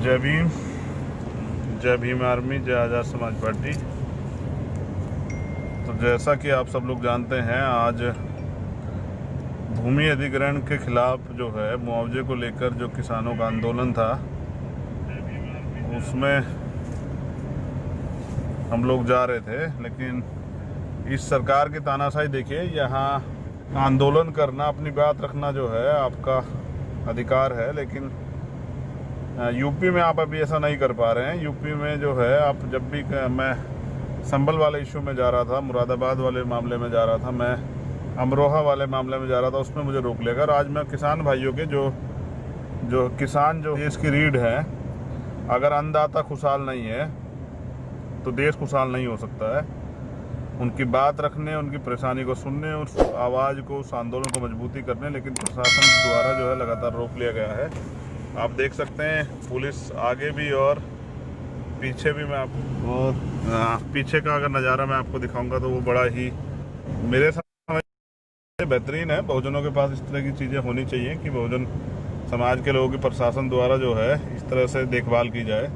जय भीम, जय भीम आर्मी, जय आज़ाद समाज पार्टी। तो जैसा कि आप सब लोग जानते हैं, आज भूमि अधिग्रहण के खिलाफ जो है मुआवजे को लेकर जो किसानों का आंदोलन था, उसमें हम लोग जा रहे थे। लेकिन इस सरकार की तानाशाही देखिए, यहाँ आंदोलन करना, अपनी बात रखना जो है आपका अधिकार है, लेकिन यूपी में आप अभी ऐसा नहीं कर पा रहे हैं। यूपी में जो है आप जब भी, मैं संभल वाले इशू में जा रहा था, मुरादाबाद वाले मामले में जा रहा था, मैं अमरोहा वाले मामले में जा रहा था, उसमें मुझे रोक लेकर आज मैं किसान भाइयों के जो किसान जो देश की रीढ़ है, अगर अन्नदाता खुशहाल नहीं है तो देश खुशहाल नहीं हो सकता है। उनकी बात रखने, उनकी परेशानी को सुनने, उस आवाज़ को, उस आंदोलन को मजबूती करने, लेकिन प्रशासन द्वारा जो है लगातार रोक लिया गया है। आप देख सकते हैं पुलिस आगे भी और पीछे भी। मैं आपको और पीछे का अगर नज़ारा मैं आपको दिखाऊंगा तो वो बड़ा ही मेरे सामने बेहतरीन है। बहुजनों के पास इस तरह की चीज़ें होनी चाहिए कि बहुजन समाज के लोगों की प्रशासन द्वारा जो है इस तरह से देखभाल की जाए।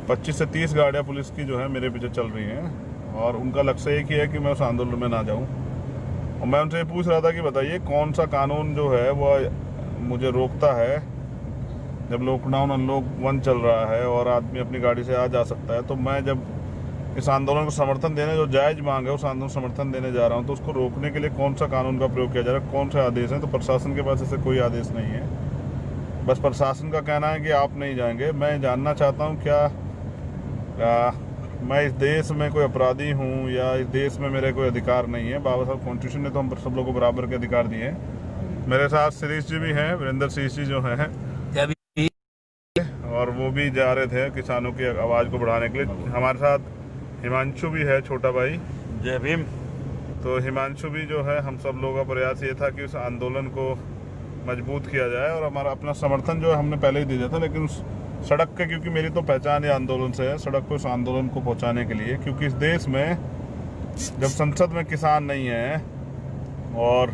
25 से 30 गाड़ियाँ पुलिस की जो है मेरे पीछे चल रही हैं और उनका लक्ष्य एक ही है कि मैं उस आंदोलन में ना जाऊँ। और मैं उनसे पूछ रहा था कि बताइए कौन सा कानून जो है वो मुझे रोकता है, जब लॉकडाउन अनलॉक 1 चल रहा है और आदमी अपनी गाड़ी से आ जा सकता है। तो मैं जब इस आंदोलन को समर्थन देने, जो जायज़ मांग है उस आंदोलन को समर्थन देने जा रहा हूँ, तो उसको रोकने के लिए कौन सा कानून का प्रयोग किया जा रहा है, कौन से आदेश हैं? तो प्रशासन के पास ऐसे कोई आदेश नहीं है। बस प्रशासन का कहना है कि आप नहीं जाएंगे। मैं जानना चाहता हूँ क्या मैं इस देश में कोई अपराधी हूँ या इस देश में मेरे कोई अधिकार नहीं है? बाबा साहब कॉन्स्टिट्यूशन ने तो हम सब लोगों को बराबर के अधिकार दिए हैं। मेरे साथ शिरीष जी भी हैं, वीरेंद्र सिंह जी जो हैं, और वो भी जा रहे थे किसानों की आवाज़ को बढ़ाने के लिए। हमारे साथ हिमांशु भी है, छोटा भाई। जय भीम। तो हिमांशु भी जो है, हम सब लोगों का प्रयास ये था कि उस आंदोलन को मजबूत किया जाए और हमारा अपना समर्थन जो है हमने पहले ही दे दिया था। लेकिन उस सड़क के, क्योंकि मेरी तो पहचान ये आंदोलन से है, सड़क पर उस आंदोलन को पहुँचाने के लिए, क्योंकि इस देश में जब संसद में किसान नहीं है और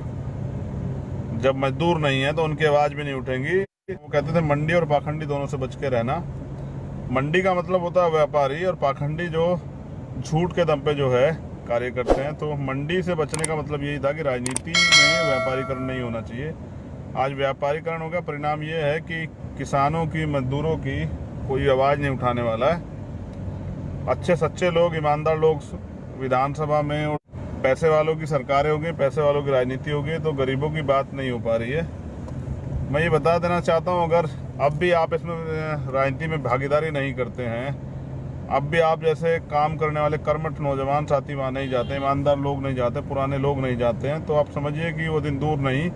जब मजदूर नहीं है तो उनकी आवाज़ भी नहीं उठेंगी। वो कहते थे मंडी और पाखंडी दोनों से बच के रहना। मंडी का मतलब होता है व्यापारी, और पाखंडी जो झूठ के दम पे जो है कार्य करते हैं। तो मंडी से बचने का मतलब यही था कि राजनीति में व्यापारीकरण नहीं होना चाहिए। आज व्यापारीकरण हो गया। परिणाम ये है कि किसानों की, मजदूरों की कोई आवाज़ नहीं उठाने वाला है। अच्छे सच्चे लोग, ईमानदार लोग विधानसभा में, पैसे वालों की सरकारें हो गई, पैसे वालों की राजनीति हो गई, तो गरीबों की बात नहीं हो पा रही है। मैं ये बता देना चाहता हूँ, अगर अब भी आप इसमें राजनीति में भागीदारी नहीं करते हैं, अब भी आप जैसे काम करने वाले कर्मठ नौजवान साथी वहाँ नहीं जाते, ईमानदार लोग नहीं जाते, पुराने लोग नहीं जाते हैं, तो आप समझिए कि वो दिन दूर नहीं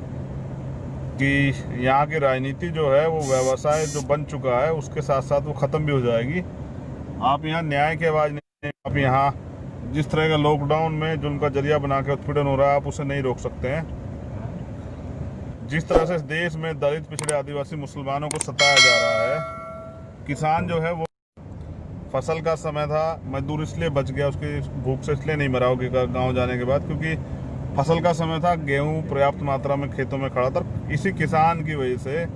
कि यहाँ की राजनीति जो है वो व्यवसाय जो बन चुका है उसके साथ साथ वो ख़त्म भी हो जाएगी। आप यहाँ न्याय की आवाज़ नहीं, आप यहाँ जिस तरह का लॉकडाउन में जो उनका जरिया बना के उत्पीड़न हो रहा है, आप उसे नहीं रोक सकते हैं। जिस तरह से इस देश में दलित, पिछड़े, आदिवासी, मुसलमानों को सताया जा रहा है, किसान जो है वो, फसल का समय था, मजदूर इसलिए बच गया, उसकी भूख से इसलिए नहीं मरा होगा गाँव जाने के बाद, क्योंकि फसल का समय था, गेहूँ पर्याप्त मात्रा में खेतों में खड़ा था। इसी किसान की वजह से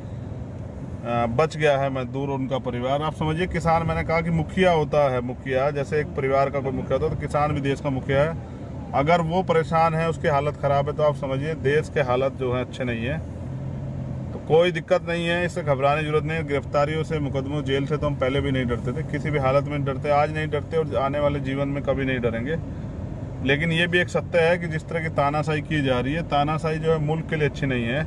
बच गया है मजदूर, उनका परिवार। आप समझिए किसान, मैंने कहा कि मुखिया होता है, मुखिया जैसे एक परिवार का कोई मुखिया होता है, तो किसान भी देश का मुखिया है। अगर वो परेशान है, उसकी हालत ख़राब है, तो आप समझिए देश के हालत जो है अच्छे नहीं है। तो कोई दिक्कत नहीं है, इससे घबराने की जरूरत नहीं है। गिरफ्तारियों से, मुकदमों, जेल से तो हम पहले भी नहीं डरते थे, किसी भी हालत में डरते, आज नहीं डरते और आने वाले जीवन में कभी नहीं डरेंगे। लेकिन ये भी एक सत्य है कि जिस तरह की तानाशाही की जा रही है, तानाशाही जो है मुल्क के लिए अच्छी नहीं है।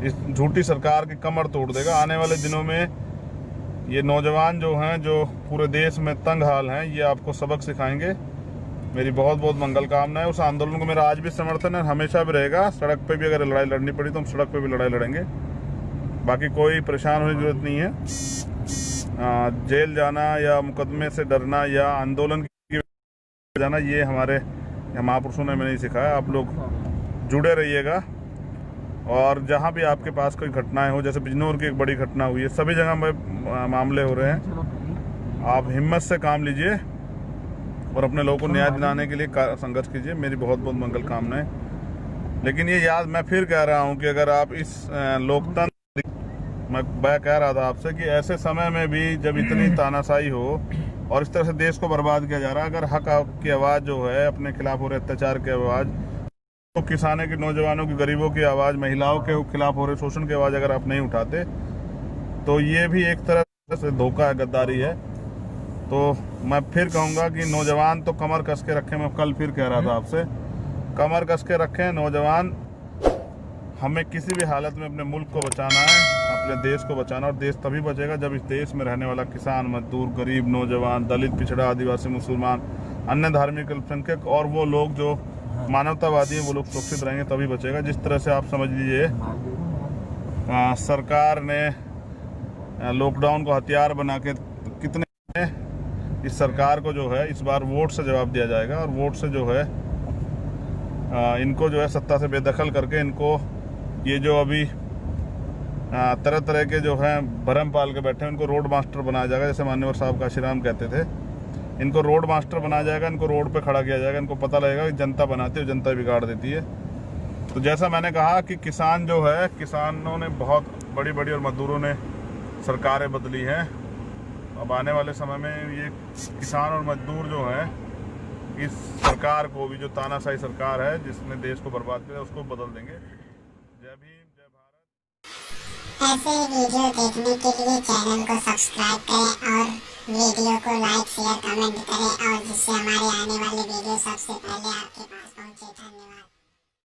इस झूठी सरकार की कमर तोड़ देगा। आने वाले दिनों में ये नौजवान जो हैं, जो पूरे देश में तंग हाल हैं, ये आपको सबक सिखाएंगे। मेरी बहुत बहुत मंगल कामनाएं। उस आंदोलन को मेरा आज भी समर्थन है, हमेशा भी रहेगा। सड़क पे भी अगर लड़ाई लड़नी पड़ी तो हम सड़क पे भी लड़ाई लड़ेंगे। बाकी कोई परेशान होने की जरूरत नहीं है। जेल जाना या मुकदमे से डरना या आंदोलन की जाना, ये हमारे महापुरुषों ने नहीं सिखाया। आप लोग जुड़े रहिएगा, और जहाँ भी आपके पास कोई घटनाएं हो, जैसे बिजनौर की एक बड़ी घटना हुई है, सभी जगह में मामले हो रहे हैं, आप हिम्मत से काम लीजिए और अपने लोगों को न्याय दिलाने के लिए संघर्ष कीजिए। मेरी बहुत बहुत मंगल कामनाएं। लेकिन ये याद मैं फिर कह रहा हूँ कि अगर आप इस लोकतंत्र मैं कह रहा था आपसे कि ऐसे समय में भी जब इतनी तानाशाही हो और इस तरह से देश को बर्बाद किया जा रहा है, अगर हक की आवाज़ जो है, अपने खिलाफ हो रहे अत्याचार की आवाज़, तो किसानों की, नौजवानों की, गरीबों की आवाज़, महिलाओं के खिलाफ हो रहे शोषण की आवाज़ अगर आप नहीं उठाते तो ये भी एक तरह से धोखा है, गद्दारी है। तो मैं फिर कहूँगा कि नौजवान तो कमर कस के रखें। मैं कल फिर कह रहा था आपसे, कमर कस के रखें नौजवान। हमें किसी भी हालत में अपने मुल्क को बचाना है, अपने देश को बचाना, और देश तभी बचेगा जब इस देश में रहने वाला किसान, मजदूर, गरीब, नौजवान, दलित, पिछड़ा, आदिवासी, मुसलमान, अन्य धार्मिक अल्पसंख्यक और वो लोग जो मानवतावादी हैं, वो लोग सुरक्षित रहेंगे, तभी बचेगा। जिस तरह से आप समझ लीजिए सरकार ने लॉकडाउन को हथियार बना के कितने, इस सरकार को जो है इस बार वोट से जवाब दिया जाएगा, और वोट से जो है इनको जो है सत्ता से बेदखल करके इनको ये जो अभी तरह तरह के जो हैं भरम पाल के बैठे हैं, उनको रोड मास्टर बनाया जाएगा। जैसे मान्यवर साहब काशीराम कहते थे, इनको रोड मास्टर बनाया जाएगा, इनको रोड पे खड़ा किया जाएगा। इनको पता लगेगा कि जनता बनाती है, जनता बिगाड़ देती है। तो जैसा मैंने कहा कि किसान जो है, किसानों ने बहुत बड़ी बड़ी और मजदूरों ने सरकारें बदली हैं। अब आने वाले समय में ये किसान और मजदूर जो है इस सरकार को भी, जो तानाशाही सरकार है जिसने देश को बर्बाद किया, उसको बदल देंगे। जय भीम, जय भारत। ऐसे वीडियो देखने के लिए चैनल को सब्सक्राइब करें और वीडियो को लाइक, शेयर, कमेंट करें, और जिससे हमारे आने वाले वीडियो सबसे पहले आपके पास पहुंचे। धन्यवाद।